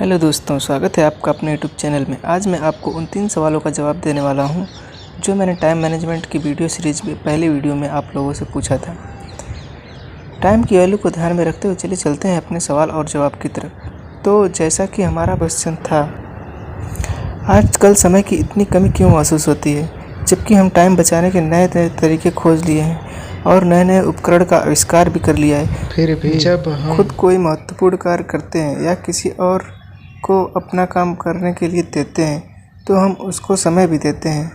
Hello दोस्तों, स्वागत है आपका अपने यूट्यूब चैनल में। आज मैं आपको उन 3 सवालों का जवाब देने वाला हूं जो मैंने टाइम मैनेजमेंट की वीडियो सीरीज़ में पहले वीडियो में आप लोगों से पूछा था। टाइम की वैल्यू को ध्यान में रखते हुए चलिए चलते हैं अपने सवाल और जवाब की तरफ। तो जैसा कि हमारा क्वेश्चन था, आजकल समय की इतनी कमी क्यों महसूस होती है, जबकि हम टाइम बचाने के नए नए तरीके खोज लिए हैं और नए नए उपकरण का आविष्कार भी कर लिया है। फिर भी जब हम खुद कोई महत्वपूर्ण कार्य करते हैं या किसी और को अपना काम करने के लिए देते हैं तो हम उसको समय भी देते हैं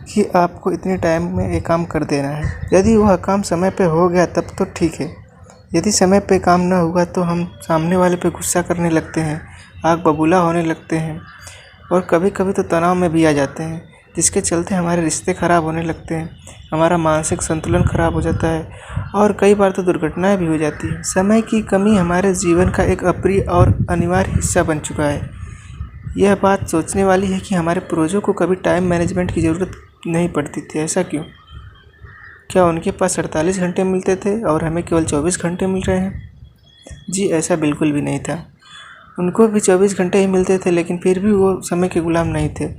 कि आपको इतने टाइम में ये काम कर देना है। यदि वह काम समय पे हो गया तब तो ठीक है, यदि समय पे काम न हुआ तो हम सामने वाले पे गुस्सा करने लगते हैं, आग बबूला होने लगते हैं और कभी कभी तो तनाव में भी आ जाते हैं, जिसके चलते हमारे रिश्ते ख़राब होने लगते हैं, हमारा मानसिक संतुलन ख़राब हो जाता है और कई बार तो दुर्घटनाएं भी हो जाती हैं। समय की कमी हमारे जीवन का एक अप्रिय और अनिवार्य हिस्सा बन चुका है। यह बात सोचने वाली है कि हमारे पूर्वजों को कभी टाइम मैनेजमेंट की ज़रूरत नहीं पड़ती थी। ऐसा क्यों? क्या उनके पास 48 घंटे मिलते थे और हमें केवल 24 घंटे मिल रहे हैं? जी, ऐसा बिल्कुल भी नहीं था। उनको भी 24 घंटे ही मिलते थे, लेकिन फिर भी वो समय के गुलाम नहीं थे।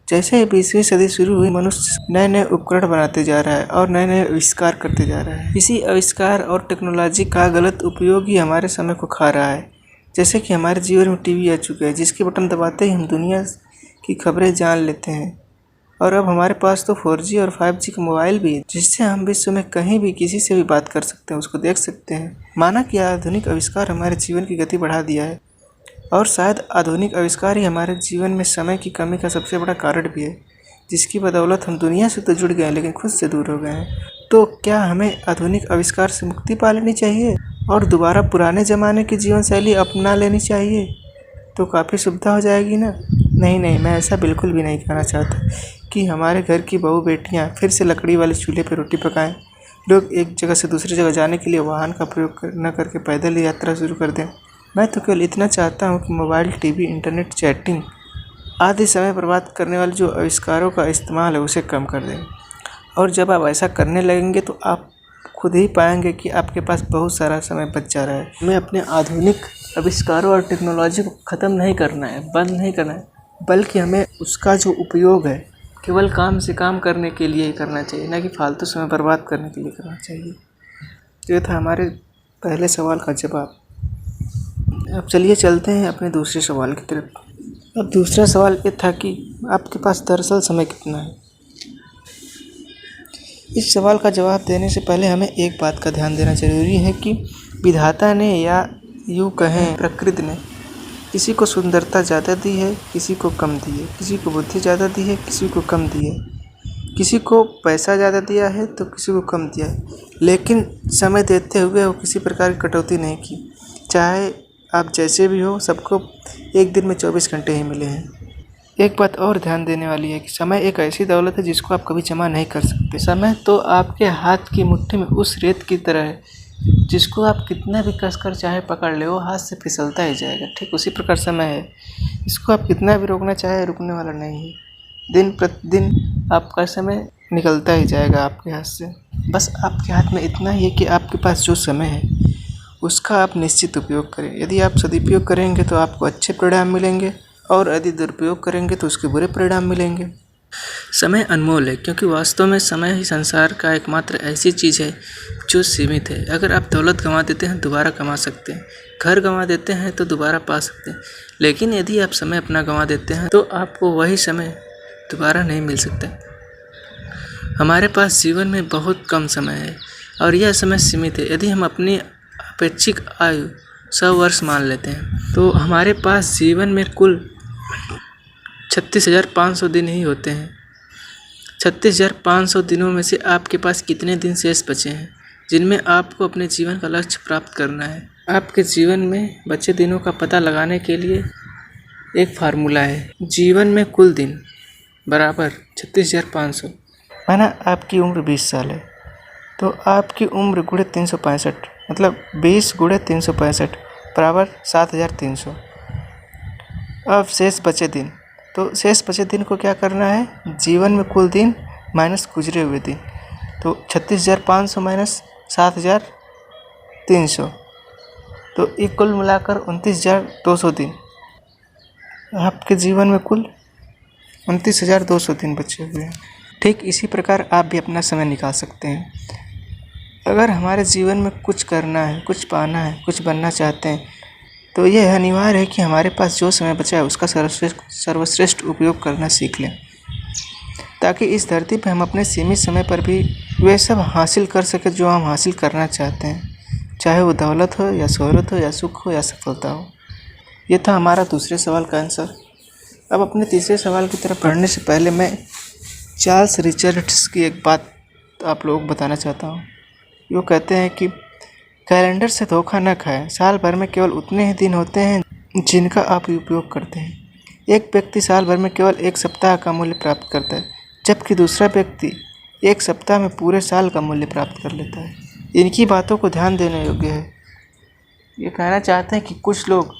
जैसे ही 20वीं सदी शुरू हुई, मनुष्य नए नए उपकरण बनाते जा रहा है और नए नए आविष्कार करते जा रहा है। इसी आविष्कार और टेक्नोलॉजी का गलत उपयोग ही हमारे समय को खा रहा है। जैसे कि हमारे जीवन में टीवी आ चुके हैं, जिसके बटन दबाते ही हम दुनिया की खबरें जान लेते हैं। और अब हमारे पास तो 4G और 5G का मोबाइल भी है, जिससे हम विश्व में कहीं भी किसी से भी बात कर सकते हैं, उसको देख सकते हैं। माना कि आधुनिक आविष्कार हमारे जीवन की गति बढ़ा दिया है और शायद आधुनिक आविष्कार ही हमारे जीवन में समय की कमी का सबसे बड़ा कारण भी है, जिसकी बदौलत हम दुनिया से तो जुड़ गए हैं लेकिन खुद से दूर हो गए हैं। तो क्या हमें आधुनिक आविष्कार से मुक्ति पा लेनी चाहिए और दोबारा पुराने ज़माने की जीवन शैली अपना लेनी चाहिए? तो काफ़ी सुविधा हो जाएगी ना? नहीं, मैं ऐसा बिल्कुल भी नहीं कहना चाहता कि हमारे घर की बहू बेटियाँ फिर से लकड़ी वाले चूल्हे पर रोटी पकाएं, लोग एक जगह से दूसरी जगह जाने के लिए वाहन का प्रयोग न करके पैदल यात्रा शुरू कर दें। मैं तो केवल इतना चाहता हूँ कि मोबाइल, टीवी, इंटरनेट, चैटिंग आदि समय बर्बाद करने वाले जो आविष्कारों का इस्तेमाल है उसे कम कर दें। और जब आप ऐसा करने लगेंगे तो आप खुद ही पाएंगे कि आपके पास बहुत सारा समय बच जा रहा है। हमें अपने आधुनिक आविष्कारों और टेक्नोलॉजी को ख़त्म नहीं करना है, बंद नहीं करना है, बल्कि हमें उसका जो उपयोग है केवल काम से काम करने के लिए ही करना चाहिए, ना कि फालतू समय बर्बाद करने के लिए करना चाहिए। तो ये था हमारे पहले सवाल का जवाब। अब चलिए चलते हैं अपने दूसरे सवाल की तरफ। अब दूसरा सवाल ये था कि आपके पास दरअसल समय कितना है। इस सवाल का जवाब देने से पहले हमें एक बात का ध्यान देना जरूरी है कि विधाता ने या यूँ कहें प्रकृति ने किसी को सुंदरता ज़्यादा दी है, किसी को कम दी है, किसी को बुद्धि ज़्यादा दी है, किसी को कम दी है, किसी को पैसा ज़्यादा दिया है तो किसी को कम दिया है, लेकिन समय देते हुए वो किसी प्रकार की कटौती नहीं की। चाहे आप जैसे भी हो, सबको एक दिन में 24 घंटे ही मिले हैं। एक बात और ध्यान देने वाली है कि समय एक ऐसी दौलत है जिसको आप कभी जमा नहीं कर सकते। समय तो आपके हाथ की मुट्ठी में उस रेत की तरह है जिसको आप कितना भी कसकर चाहे पकड़ ले, वो हाथ से फिसलता ही जाएगा। ठीक उसी प्रकार समय है, इसको आप कितना भी रोकना चाहे रुकने वाला नहीं है। दिन प्रतिदिन आपका समय निकलता ही जाएगा आपके हाथ से। बस आपके हाथ में इतना ही है कि आपके पास जो समय है उसका आप निश्चित उपयोग करें। यदि आप सदुपयोग करेंगे तो आपको अच्छे परिणाम मिलेंगे और यदि दुरुपयोग करेंगे तो उसके बुरे परिणाम मिलेंगे। समय अनमोल है, क्योंकि वास्तव में समय ही संसार का एकमात्र ऐसी चीज़ है जो सीमित है। अगर आप दौलत गंवा देते हैं दोबारा कमा सकते हैं, घर गंवा देते हैं तो दोबारा पा सकते हैं, लेकिन यदि आप समय अपना गंवा देते हैं तो आपको वही समय दोबारा नहीं मिल सकता। हमारे पास जीवन में बहुत कम समय है और यह समय सीमित है। यदि हम अपनी अपेक्षित आयु 100 वर्ष मान लेते हैं तो हमारे पास जीवन में कुल 36,500 दिन ही होते हैं। 36,500 दिनों में से आपके पास कितने दिन शेष बचे हैं जिनमें आपको अपने जीवन का लक्ष्य प्राप्त करना है? आपके जीवन में बचे दिनों का पता लगाने के लिए एक फार्मूला है। जीवन में कुल दिन बराबर 36,500। माना आपकी उम्र 20 साल है तो आपकी उम्र गुणे 365, मतलब 20 गुणे 365 बराबर 7,300। अब शेष बचे दिन, तो शेष बचे दिन को क्या करना है? जीवन में कुल दिन माइनस गुजरे हुए दिन, तो 36,500 माइनस 7,300, तो ये कुल मिलाकर 29,200 दिन। आपके जीवन में कुल 29,200 दिन बचे हुए हैं। ठीक इसी प्रकार आप भी अपना समय निकाल सकते हैं। अगर हमारे जीवन में कुछ करना है, कुछ पाना है, कुछ बनना चाहते हैं, तो यह अनिवार्य है कि हमारे पास जो समय बचा है उसका सर्वश्रेष्ठ उपयोग करना सीख लें, ताकि इस धरती पर हम अपने सीमित समय पर भी वे सब हासिल कर सकें जो हम हासिल करना चाहते हैं, चाहे वो दौलत हो या शोहरत हो या सुख हो या सफलता हो। ये था हमारा दूसरे सवाल का आंसर। अब अपने तीसरे सवाल की तरफ बढ़ने से पहले मैं चार्ल्स रिचर्ड्स की एक बात आप लोगों को बताना चाहता हूँ। वो कहते हैं कि कैलेंडर से धोखा न खाएं। साल भर में केवल उतने ही दिन होते हैं जिनका आप उपयोग करते हैं। एक व्यक्ति साल भर में केवल एक सप्ताह का मूल्य प्राप्त करता है, जबकि दूसरा व्यक्ति एक सप्ताह में पूरे साल का मूल्य प्राप्त कर लेता है। इनकी बातों को ध्यान देने योग्य है। ये कहना चाहते हैं कि कुछ लोग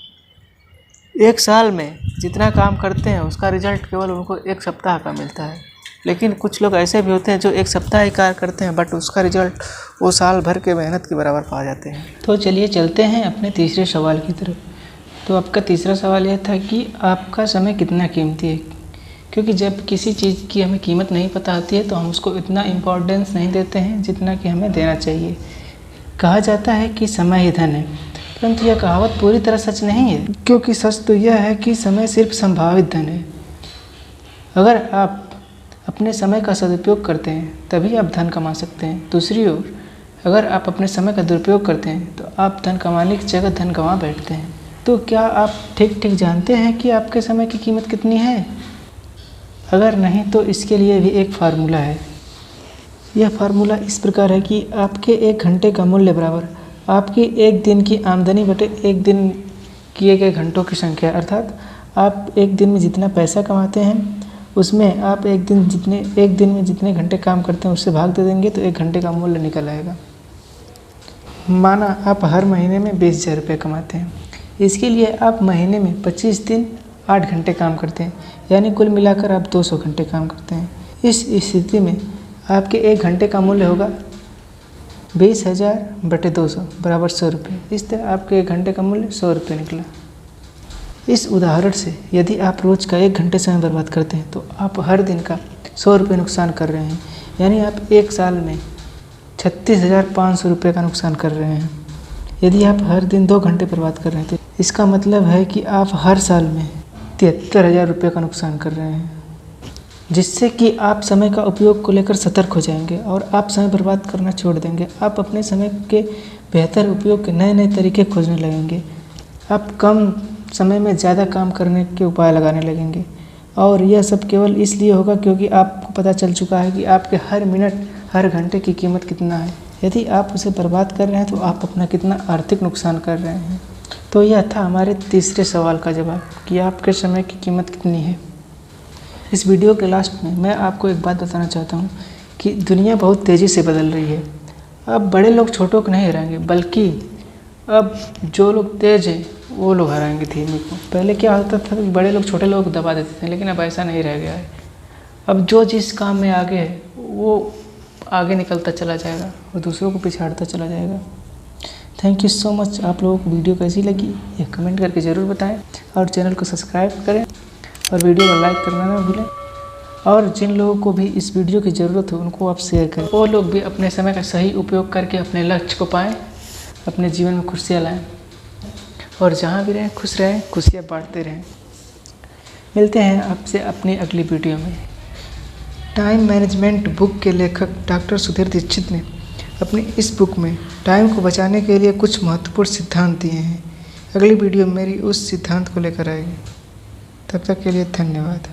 एक साल में जितना काम करते हैं उसका रिजल्ट केवल उनको एक सप्ताह का मिलता है, लेकिन कुछ लोग ऐसे भी होते हैं जो एक सप्ताह ही कार्य करते हैं बट उसका रिजल्ट वो साल भर के मेहनत के बराबर पा जाते हैं। तो चलिए चलते हैं अपने तीसरे सवाल की तरफ। तो आपका तीसरा सवाल यह था कि आपका समय कितना कीमती है, क्योंकि जब किसी चीज़ की हमें कीमत नहीं पता होती है तो हम उसको इतना इम्पोर्टेंस नहीं देते हैं जितना कि हमें देना चाहिए। कहा जाता है कि समय ही धन है, परंतु यह कहावत पूरी तरह सच नहीं है, क्योंकि सच तो यह है कि समय सिर्फ संभावित धन है। अगर आप अपने समय का सदुपयोग करते हैं तभी आप धन कमा सकते हैं। दूसरी ओर अगर आप अपने समय का दुरुपयोग करते हैं तो आप धन कमाने की जगह धन गंवा बैठते हैं। तो क्या आप ठीक जानते हैं कि आपके समय की कीमत कितनी है? अगर नहीं तो इसके लिए भी एक फार्मूला है। यह फार्मूला इस प्रकार है कि आपके 1 घंटे का मूल्य बराबर आपकी 1 दिन की आमदनी बटे 1 दिन किए गए घंटों की संख्या। अर्थात आप 1 दिन में जितना पैसा कमाते हैं उसमें आप एक दिन में जितने घंटे काम करते हैं उससे भाग दे देंगे तो 1 घंटे का मूल्य निकल आएगा। माना आप हर महीने में 20,000 रुपये कमाते हैं, इसके लिए आप महीने में 25 दिन 8 घंटे काम करते हैं, यानी कुल मिलाकर आप 200 घंटे काम करते हैं। इस स्थिति में आपके 1 घंटे का मूल्य होगा 20,000 बटे 200 बराबर 100 रुपये। इस तरह आपके 1 घंटे का मूल्य 100 रुपये निकला। इस उदाहरण से यदि आप रोज़ का 1 घंटे समय बर्बाद करते हैं तो आप हर दिन का 100 रुपये नुकसान कर रहे हैं, यानी आप 1 साल में 36,500 रुपये का नुकसान कर रहे हैं। यदि आप हर दिन 2 घंटे बर्बाद कर रहे हैं तो इसका मतलब है कि आप हर साल में 73,000 रुपये का नुकसान कर रहे हैं, जिससे कि आप समय का उपयोग को लेकर सतर्क हो जाएंगे और आप समय बर्बाद करना छोड़ देंगे। आप अपने समय के बेहतर उपयोग के नए नए तरीके खोजने लगेंगे। आप कम समय में ज़्यादा काम करने के उपाय लगाने लगेंगे, और यह सब केवल इसलिए होगा क्योंकि आपको पता चल चुका है कि आपके हर मिनट हर घंटे की कीमत कितना है। यदि आप उसे बर्बाद कर रहे हैं तो आप अपना कितना आर्थिक नुकसान कर रहे हैं। तो यह था हमारे तीसरे सवाल का जवाब कि आपके समय की कीमत कितनी है। इस वीडियो के लास्ट में मैं आपको एक बात बताना चाहता हूँ कि दुनिया बहुत तेज़ी से बदल रही है। अब बड़े लोग छोटों को नहीं हराएंगे, बल्कि अब जो लोग तेज़ हैं वो लोग हराएंगे धीमे को। पहले क्या होता था कि बड़े लोग छोटे लोग को दबा देते थे, लेकिन अब ऐसा नहीं रह गया है। अब जो जिस काम में आगे है वो आगे निकलता चला जाएगा और दूसरों को पिछाड़ता चला जाएगा। Thank you so much. आप लोगों को वीडियो कैसी लगी ये कमेंट करके ज़रूर बताएं, और चैनल को सब्सक्राइब करें और वीडियो को लाइक करना ना भूलें। और जिन लोगों को भी इस वीडियो की ज़रूरत हो उनको आप शेयर करें। वो लोग भी अपने समय का सही उपयोग करके अपने लक्ष्य को पाएँ, अपने जीवन में खुशियाँ लाएँ, और जहाँ भी रहें खुश रहें, खुशियाँ बांटते रहें। मिलते हैं आपसे अपनी अगली वीडियो में। टाइम मैनेजमेंट बुक के लेखक डॉक्टर सुधीर दीक्षित ने अपनी इस बुक में टाइम को बचाने के लिए कुछ महत्वपूर्ण सिद्धांत दिए हैं। अगली वीडियो मेरी उस सिद्धांत को लेकर आएगी। तब तक के लिए धन्यवाद।